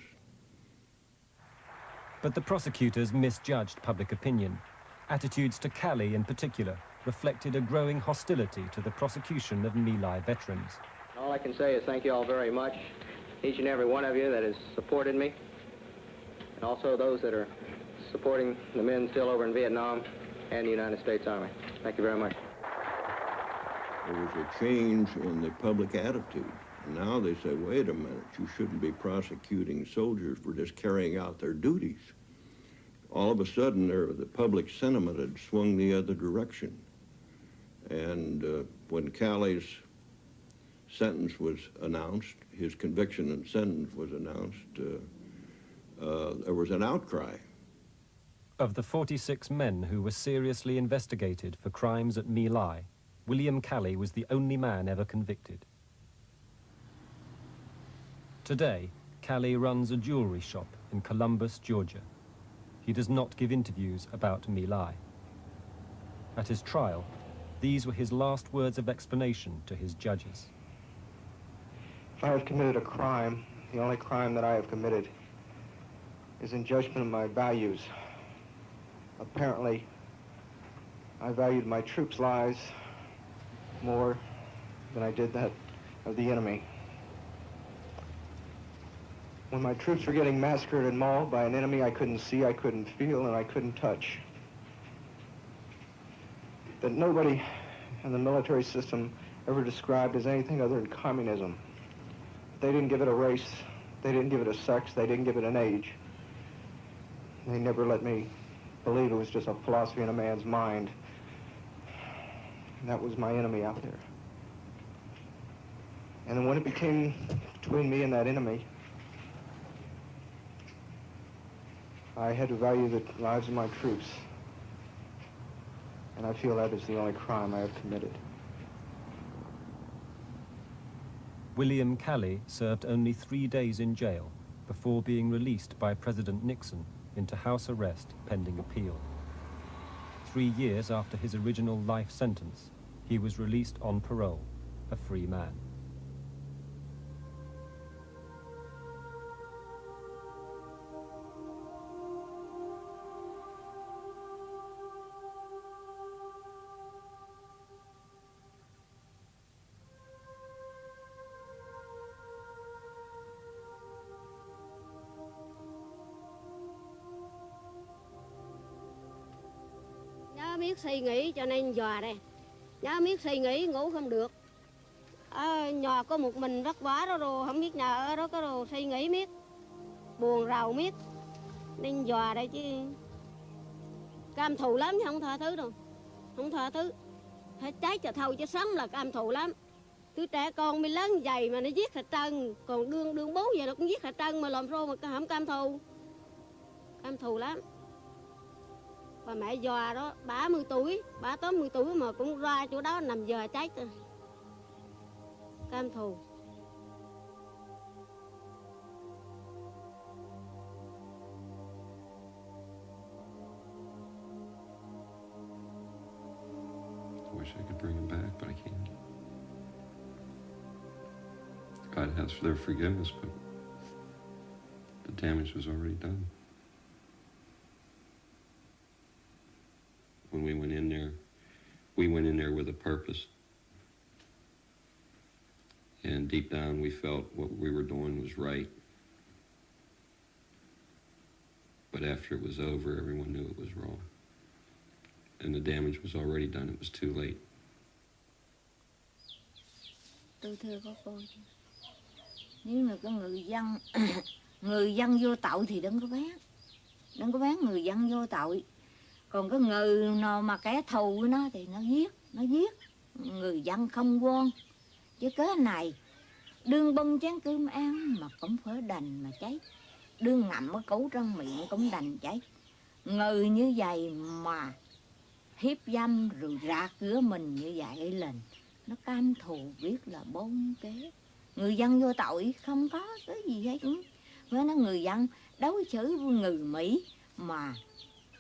But the prosecutors misjudged public opinion. Attitudes to Calley in particular reflected a growing hostility to the prosecution of My Lai veterans. All I can say is thank you all very much, each and every one of you that has supported me, and also those that are supporting the men still over in Vietnam and the United States Army. Thank you very much. There was a change in the public attitude. And now they say, wait a minute, you shouldn't be prosecuting soldiers for just carrying out their duties. All of a sudden, the public sentiment had swung the other direction. And when Calley's sentence was announced, his conviction and sentence was announced, there was an outcry. Of the 46 men who were seriously investigated for crimes at My Lai, William Calley was the only man ever convicted. Today, Calley runs a jewelry shop in Columbus, Georgia. He does not give interviews about My Lai. At his trial, these were his last words of explanation to his judges. If I have committed a crime, the only crime that I have committed is in judgment of my values. Apparently, I valued my troops' lives more than I did that of the enemy. When my troops were getting massacred and mauled by an enemy I couldn't see, I couldn't feel, and I couldn't touch, that nobody in the military system ever described as anything other than communism. They didn't give it a race, they didn't give it a sex, they didn't give it an age. They never let me believe it was just a philosophy in a man's mind. And that was my enemy out there. And then when it became between me and that enemy, I had to value the lives of my troops. And I feel that is the only crime I have committed. William Calley served only 3 days in jail before being released by President Nixon into house arrest pending appeal. 3 years after his original life sentence, he was released on parole, a free man. Nhớ biết suy nghĩ cho nên dò đây. Nhớ biết suy nghĩ ngủ không được. Nhà có một mình vất vả đó rồi không biết nhà ở đó có đồ suy nghĩ miết. Buồn rầu miết. Nên dò đây chứ. Cam thù lắm chứ không tha thứ đâu. Không tha thứ. Phải cháy cho thâu chứ sống là cam thù lắm. Cứ trẻ con mới lớn dày mà nó giết hết trơn. Còn đương bố vậy nó cũng giết hết trơn mà làm sao mà không cam thù. Cam thù lắm. Bà mẹ già đó, 30 tuổi, 80 tuổi mà cũng ra chỗ đó nằm giờ chết rồi. Cam thù. wish I could bring them back, but I can't. God has their forgiveness, but the damage was already done. When we went in there with a purpose. And deep down, we felt what we were doing was right. But after it was over, everyone knew it was wrong. And the damage was already done. It was too late. Tôi thưa các cô, nếu mà có người dân vô tội thì đừng có bán người dân vô tội. Còn cái người nào mà kẻ thù của nó thì nó giết người dân không quan. Chứ cớ này đương bưng chén cơm ăn mà cũng phải đành mà cháy, đương ngậm ở củ trong miệng cũng đành cháy. Người như vậy mà hiếp dâm rồi rạc rửa mình như vậy lên, nó cam thù biết là bốn kế. Người dân vô tội không có cái gì hết. Với nó người dân đối xử với người Mỹ mà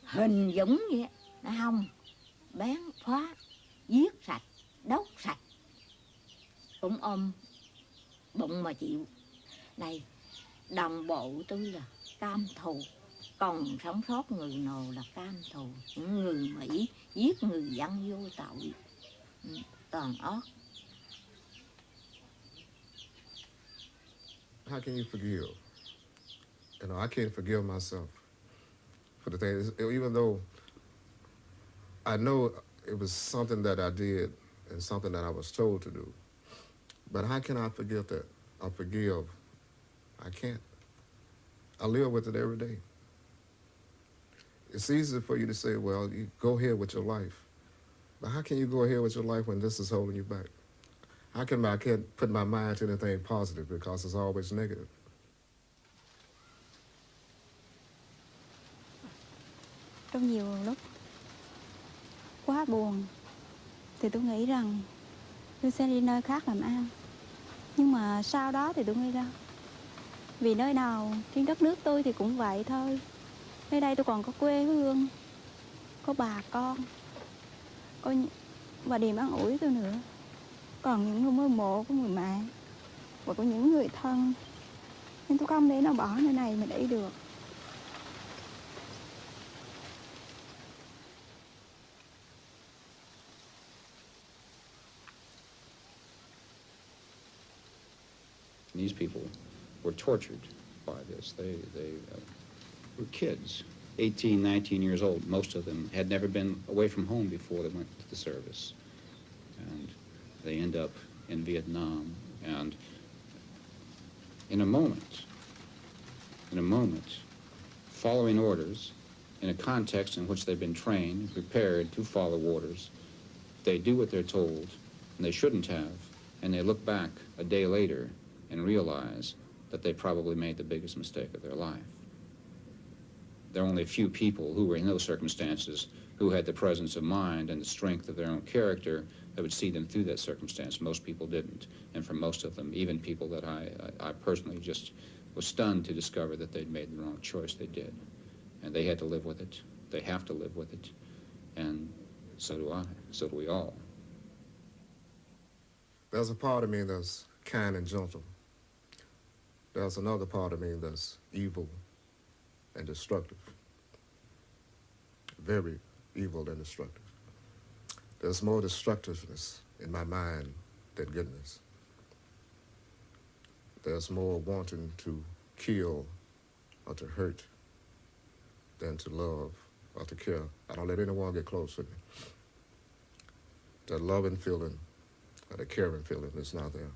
hình dũng vậy, nó không bán phá, giết sạch, đốt sạch, cũng ôm bụng mà chịu. Này, đồng bộ tôi là cam thù, còn sống sót người nào là cam thù. Những người Mỹ giết người dân vô tội, toàn óc. How can you forgive? You know, I can't forgive myself for the things, even though I know it was something that I did and something that I was told to do. But how can I forget that? I forgive. I can't. I live with it every day. It's easy for you to say, well, you go ahead with your life. But how can you go ahead with your life when this is holding you back? How can I can't put my mind to anything positive because it's always negative? Trong nhiều lúc quá buồn thì tôi nghĩ rằng tôi sẽ đi nơi khác làm ăn. Nhưng mà sau đó thì tôi nghĩ ra, vì nơi nào trên đất nước tôi thì cũng vậy thôi. Nơi đây tôi còn có quê hương, có bà con, có và niềm an ủi tôi nữa. Còn những ngôi mộ của người mẹ và của những người thân. Nên tôi không thể nào bỏ nơi này mà để được. These people were tortured by this. They were kids, 18, 19 years old. Most of them had never been away from home before they went to the service. And they end up in Vietnam. And in a moment, following orders, in a context in which they've been trained, prepared to follow orders, they do what they're told, and they shouldn't have, and they look back a day later and realize that they probably made the biggest mistake of their life. There are only a few people who were in those circumstances who had the presence of mind and the strength of their own character that would see them through that circumstance. Most people didn't. And for most of them, even people that I personally just was stunned to discover that they'd made the wrong choice, they did. And they had to live with it. They have to live with it. And so do I. So do we all. There's a part of me that's kind and gentle. There's another part of me that's evil and destructive. Very evil and destructive. There's more destructiveness in my mind than goodness. There's more wanting to kill or to hurt than to love or to care. I don't let anyone get close to me. That loving feeling or the caring feeling is not there.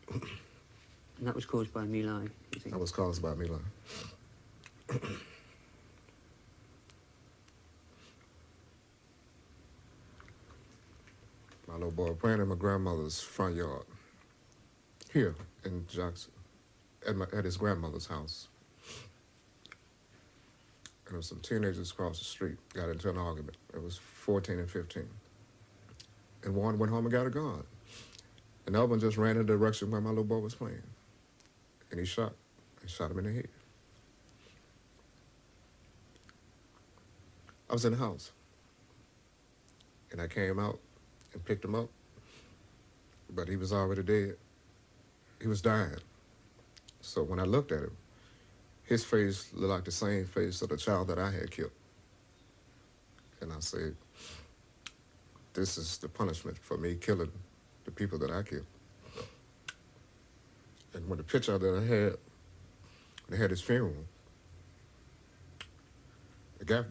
And that was caused by My Lai, you think? That was caused by My Lai. My little boy playing in my grandmother's front yard, here in Jackson, at his grandmother's house. And there was some teenagers across the street got into an argument. It was 14 and 15. And one went home and got a gun. And the other one just ran in the direction where my little boy was playing. And he shot him in the head. I was in the house. And I came out and picked him up, but he was already dead. He was dying. So when I looked at him, his face looked like the same face of the child that I had killed. And I said, this is the punishment for me killing the people that I killed. And when the picture that I had, they had his funeral, I got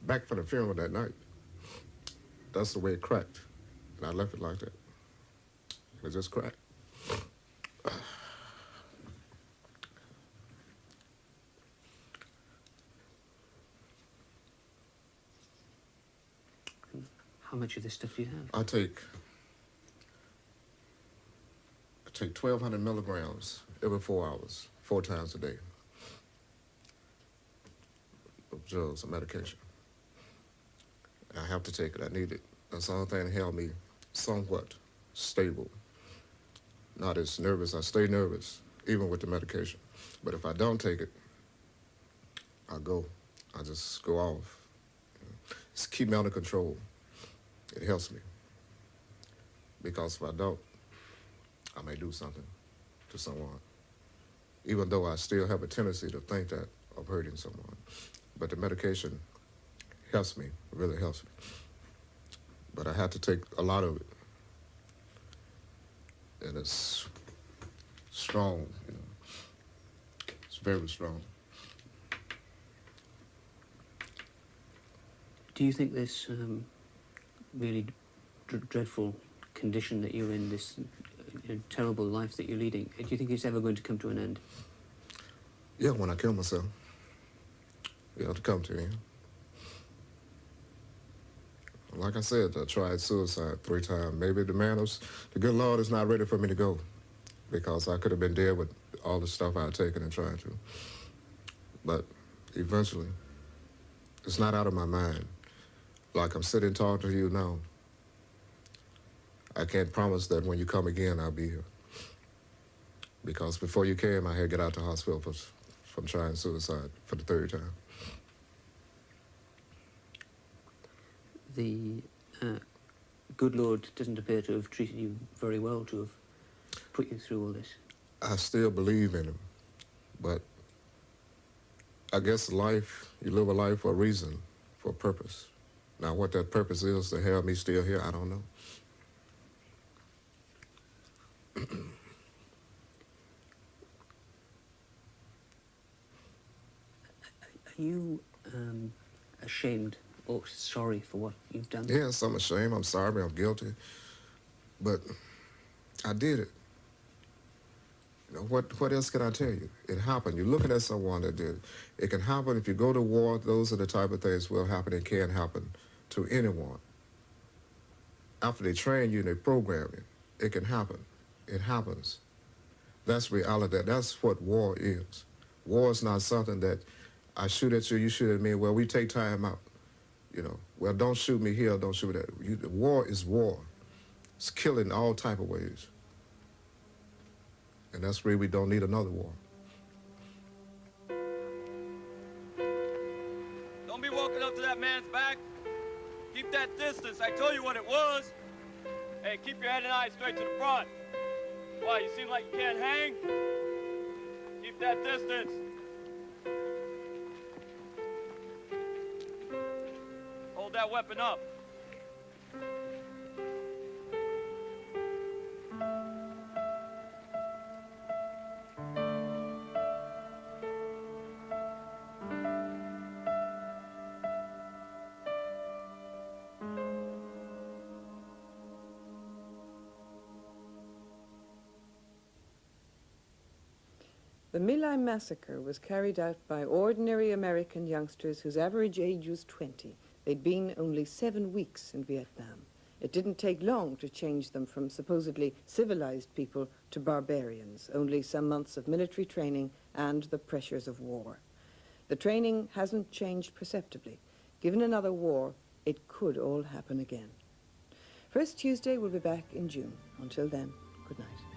back from the funeral that night. That's the way it cracked. And I left it like that. It just cracked. How much of this stuff do you have? I take 1,200 milligrams every 4 hours, 4 times a day, of drugs and medication. I have to take it. I need it. That's the only thing that held me somewhat stable. Not as nervous. I stay nervous, even with the medication. But if I don't take it, I go. I just go off. Just keep me under control. It helps me. Because if I don't, I may do something to someone. Even though I still have a tendency to think that of hurting someone. But the medication helps me, really helps me. But I have to take a lot of it. And it's strong, you know. It's very strong. Do you think this really dreadful condition that you're in, this terrible life that you're leading, do you think it's ever going to come to an end? Yeah, when I kill myself. You have to come to an end. Like I said, I tried suicide 3 times. Maybe the good Lord is not ready for me to go, because I could have been dead with all the stuff I had taken and tried to. But eventually, it's not out of my mind. Like I'm sitting talking to you now, I can't promise that when you come again, I'll be here. Because before you came, I had to get out of the hospital from trying suicide for the 3rd time. The good Lord doesn't appear to have treated you very well, to have put you through all this. I still believe in him, but I guess life, you live a life for a reason, for a purpose. Now, what that purpose is to have me still here, I don't know. Are you ashamed or sorry for what you've done? Yes, I'm ashamed, I'm sorry, I'm guilty, but I did it. You know, what else can I tell you? It happened. You're looking at someone that did it. It can happen if you go to war. Those are the type of things will happen and can happen to anyone. After they train you and they program you, it can happen. It happens. That's reality. That's what war is. War is not something that I shoot at you, you shoot at me. Well, we take time out. You know, well, don't shoot me here, don't shoot at you. War is war. It's killing all type of ways. And that's where we don't need another war. Don't be walking up to that man's back. Keep that distance. I told you what it was. Hey, keep your head and eyes straight to the front. Why, you seem like you can't hang? Keep that distance. Hold that weapon up. The My Lai massacre was carried out by ordinary American youngsters whose average age was 20. They'd been only 7 weeks in Vietnam. It didn't take long to change them from supposedly civilized people to barbarians, only some months of military training and the pressures of war. The training hasn't changed perceptibly. Given another war, it could all happen again. First Tuesday will be back in June. Until then, good night.